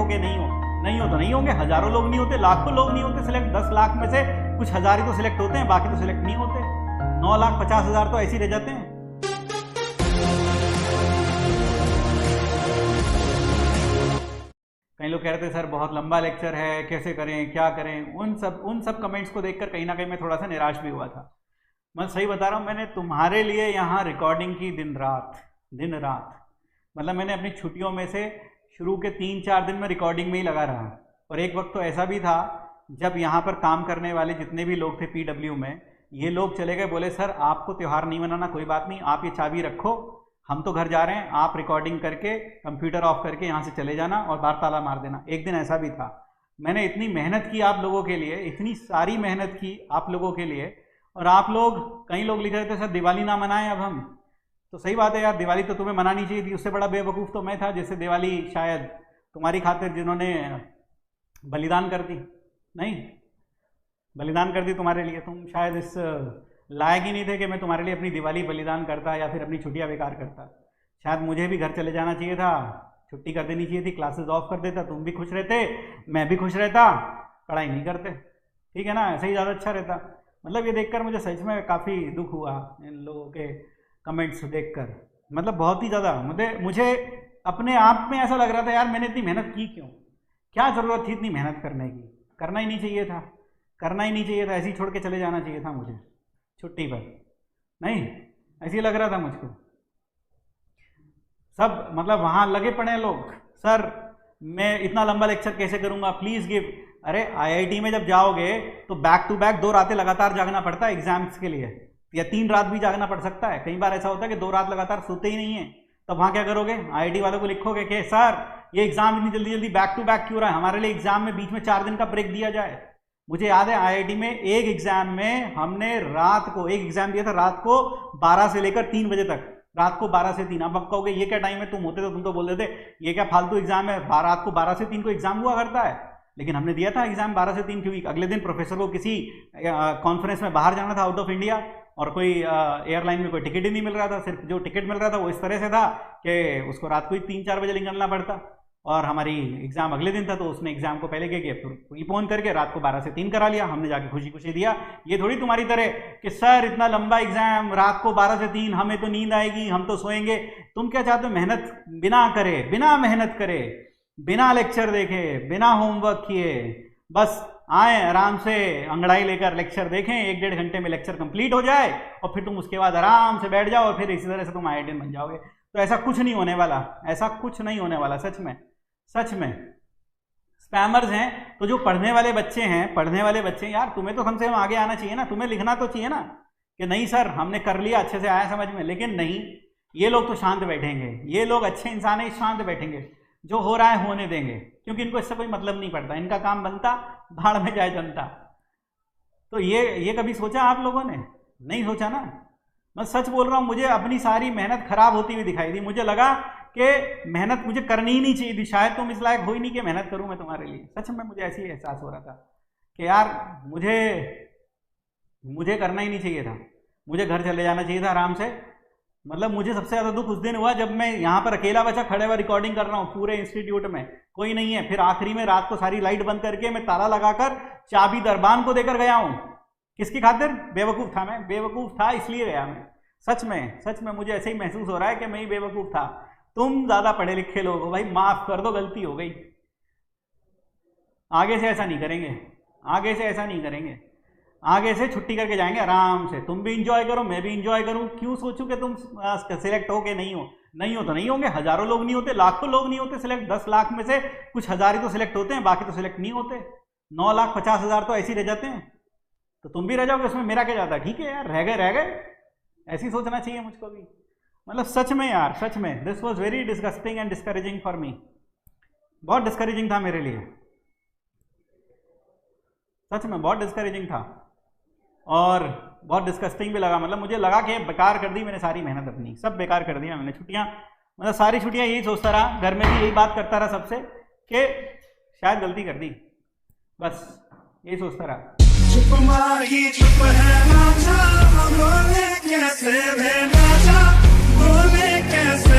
हो कि नहीं हो? नहीं हो तो नहीं होंगे, हजारों लोग नहीं होते, लाखों लोग नहीं होते सिलेक्ट। 10 लाख में से कुछ हजार ही तो सिलेक्ट होते हैं, बाकी तो सिलेक्ट नहीं होते। 9,50,000 तो ऐसे ही रह जाते हैं। कई लोग कह रहे थे सर बहुत लंबा लेक्चर है, कैसे करें, क्या करें। उन सब कमेंट्स को देखकर कहीं ना कहीं मैं थोड़ा सा निराश भी हुआ था। मैं सही बता रहा हूँ, मैंने तुम्हारे लिए यहाँ रिकॉर्डिंग की दिन रात। मतलब मैंने अपनी छुट्टियों में से शुरू के 3-4 दिन में रिकॉर्डिंग में ही लगा रहा। और एक वक्त तो ऐसा भी था जब यहाँ पर काम करने वाले जितने भी लोग थे PW में, ये लोग चले गए, बोले सर आपको त्यौहार नहीं मनाना, कोई बात नहीं, आप ये चाबी रखो, हम तो घर जा रहे हैं, आप रिकॉर्डिंग करके कंप्यूटर ऑफ करके यहाँ से चले जाना और बाहर ताला मार देना। एक दिन ऐसा भी था। मैंने इतनी मेहनत की आप लोगों के लिए, इतनी सारी मेहनत की आप लोगों के लिए, और आप लोग, कई लोग लिख रहे थे सर दिवाली ना मनाएं अब हम। तो सही बात है यार, दिवाली तो तुम्हें मनानी चाहिए थी। उससे बड़ा बेवकूफ़ तो मैं था जिससे दिवाली शायद तुम्हारी खातिर जिन्होंने बलिदान कर दी, नहीं बलिदान कर दी तुम्हारे लिए, तुम शायद इस लायक ही नहीं थे कि मैं तुम्हारे लिए अपनी दिवाली बलिदान करता या फिर अपनी छुट्टियां बेकार करता। शायद मुझे भी घर चले जाना चाहिए था, छुट्टी कर देनी चाहिए थी, क्लासेस ऑफ कर देता, तुम भी खुश रहते, मैं भी खुश रहता, पढ़ाई नहीं करते, ठीक है ना, ऐसे ही ज़्यादा अच्छा रहता। मतलब ये देखकर मुझे सच में काफ़ी दुख हुआ इन लोगों के कमेंट्स देखकर। मतलब बहुत ही ज़्यादा मुझे अपने आप में ऐसा लग रहा था यार मैंने इतनी मेहनत की क्यों, क्या ज़रूरत थी इतनी मेहनत करने की, करना ही नहीं चाहिए था, ऐसे ही छोड़ के चले जाना चाहिए था मुझे छुट्टी पर। नहीं, ऐसे ही लग रहा था मुझको। सब मतलब वहाँ लगे पड़े लोग, सर मैं इतना लंबा लेक्चर कैसे करूँगा, प्लीज़ गिव। अरे IIT में जब जाओगे तो बैक टू बैक 2 रातें लगातार जागना पड़ता है एग्जाम्स के लिए, या 3 रात भी जागना पड़ सकता है। कई बार ऐसा होता है कि 2 रात लगातार सोते ही नहीं है। तब वहाँ क्या करोगे, IIT वालों को लिखोगे कि सर ये एग्जाम इतनी जल्दी जल्दी बैक टू बैक क्यों रहा है, हमारे लिए एग्जाम में बीच में 4 दिन का ब्रेक दिया जाए। मुझे याद है IIT में एक एग्जाम में हमने रात को एक एग्जाम दिया था, रात को 12 से लेकर 3 बजे तक, रात को 12 से 3। अब आप कहोगे ये क्या टाइम है, तुम होते तो तुम तो बोल देते ये क्या फालतू एग्जाम है, रात को 12 से 3 को एग्जाम हुआ करता है। लेकिन हमने दिया था एग्जाम 12 से 3 क्योंकि अगले दिन प्रोफेसर को किसी कॉन्फ्रेंस में बाहर जाना था आउट ऑफ इंडिया, और कोई एयरलाइन में कोई टिकट ही नहीं मिल रहा था। सिर्फ जो टिकट मिल रहा था वो इस तरह से था कि उसको रात को ही 3-4 बजे निकलना पड़ता, और हमारी एग्जाम अगले दिन था तो उसने एग्जाम को पहले क्या किया, प्रीपोन करके रात को 12 से 3 करा लिया। हमने जाके खुशी खुशी दिया। ये थोड़ी तुम्हारी तरह कि सर इतना लंबा एग्जाम, रात को 12 से 3, हमें तो नींद आएगी, हम तो सोएंगे। तुम क्या चाहते हो, मेहनत बिना करे, बिना मेहनत करे, बिना लेक्चर देखे, बिना होमवर्क किए, बस आए आराम से अंगड़ाई लेकर लेक्चर देखें, 1-1.5 घंटे में लेक्चर कंप्लीट हो जाए और फिर तुम उसके बाद आराम से बैठ जाओ और फिर इसी तरह से तुम IIT बन जाओगे। तो ऐसा कुछ नहीं होने वाला, ऐसा कुछ नहीं होने वाला। सच में स्पैमर्स हैं तो जो पढ़ने वाले बच्चे यार, तुम्हें तो कम से कम आगे आना चाहिए ना, तुम्हें लिखना तो चाहिए ना कि नहीं सर हमने कर लिया, अच्छे से आया समझ में। लेकिन नहीं, ये लोग तो शांत बैठेंगे, ये लोग अच्छे इंसान है, शांत बैठेंगे, जो हो रहा है होने देंगे, क्योंकि इनको इससे कोई मतलब नहीं पड़ता, इनका काम बनता, भाड़ में जाए जनता। तो ये कभी सोचा आप लोगों ने? नहीं सोचा ना। मैं सच बोल रहा हूँ, मुझे अपनी सारी मेहनत खराब होती हुई दिखाई दी। मुझे लगा कि मेहनत मुझे करनी ही नहीं चाहिए थी, शायद तुम इस लायक हो ही नहीं कि मेहनत करूँ मैं तुम्हारे लिए। सच में मुझे ऐसे ही एहसास हो रहा था कि यार मुझे करना ही नहीं चाहिए था, मुझे घर चले जाना चाहिए था आराम से। मतलब मुझे सबसे ज़्यादा दुख उस दिन हुआ जब मैं यहाँ पर अकेला बचा खड़े हुआ रिकॉर्डिंग कर रहा हूँ, पूरे इंस्टीट्यूट में कोई नहीं है। फिर आखिरी में रात को सारी लाइट बंद करके मैं ताला लगाकर चाबी दरबान को देकर गया हूँ। किसकी खातिर? बेवकूफ़ था मैं, बेवकूफ़ था इसलिए गया मैं। सच में मुझे ऐसे ही महसूस हो रहा है कि मैं ही बेवकूफ़ था। तुम ज़्यादा पढ़े लिखे लोग हो भाई, माफ़ कर दो, गलती हो गई, आगे से ऐसा नहीं करेंगे, आगे से छुट्टी करके जाएंगे आराम से। तुम भी इंजॉय करो, मैं भी इंजॉय करूं। क्यों सोचूं कि तुम सिलेक्ट हो कि नहीं हो तो नहीं होंगे, हजारों लोग नहीं होते, लाखों लोग नहीं होते सिलेक्ट। 10 लाख में से कुछ हजार ही तो सिलेक्ट होते हैं, बाकी तो सिलेक्ट नहीं होते। 9,50,000 तो ऐसे ही रह जाते हैं। तो तुम भी रह जाओगे, उसमें मेरा क्या जाता? ठीक है यार, रह गए, ऐसे ही सोचना चाहिए मुझको भी। मतलब सच में यार, सच में this was very disgusting and discouraging for me. बहुत डिस्करेजिंग था मेरे लिए, सच में बहुत डिस्करेजिंग था और बहुत डिस्कस्टिंग भी लगा। मतलब मुझे लगा कि बेकार कर दी मैंने सारी मेहनत अपनी, सब बेकार कर दिया मैंने। छुट्टियां, मतलब सारी छुट्टियां यही सोचता रहा, घर में भी यही बात करता रहा सबसे कि शायद गलती कर दी, बस यही सोचता रहा। चुप है ना, बोले कैसे